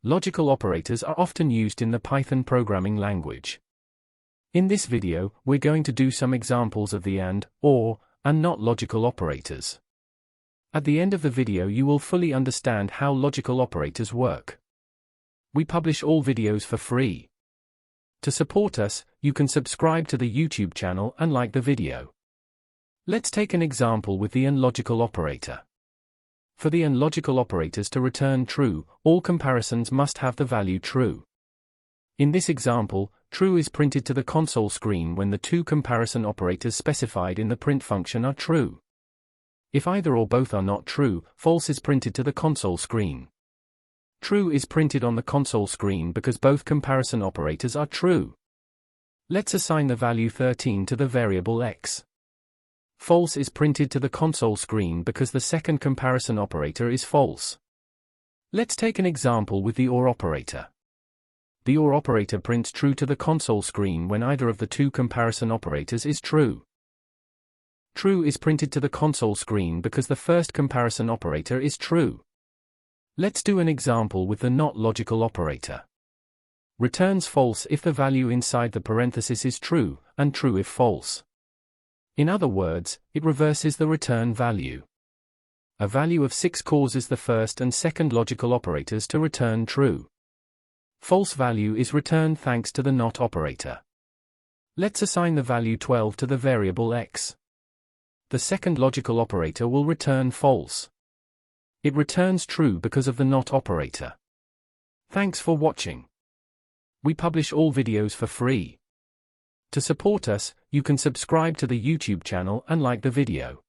Logical operators are often used in the Python programming language. In this video, we're going to do some examples of the AND, OR, and NOT logical operators. At the end of the video you will fully understand how logical operators work. We publish all videos for free. To support us, you can subscribe to the YouTube channel and like the video. Let's take an example with the AND logical operator. For the AND logical operators to return true, all comparisons must have the value true. In this example, true is printed to the console screen when the two comparison operators specified in the print function are true. If either or both are not true, false is printed to the console screen. True is printed on the console screen because both comparison operators are true. Let's assign the value 13 to the variable x. False is printed to the console screen because the second comparison operator is false. Let's take an example with the OR operator. The OR operator prints true to the console screen when either of the two comparison operators is true. True is printed to the console screen because the first comparison operator is true. Let's do an example with the NOT logical operator. Returns false if the value inside the parenthesis is true, and true if false. In other words, it reverses the return value. A value of 6 causes the first and second logical operators to return true. False value is returned thanks to the NOT operator. Let's assign the value 12 to the variable x. The second logical operator will return false. It returns true because of the NOT operator. Thanks for watching. We publish all videos for free. To support us, you can subscribe to the YouTube channel and like the video.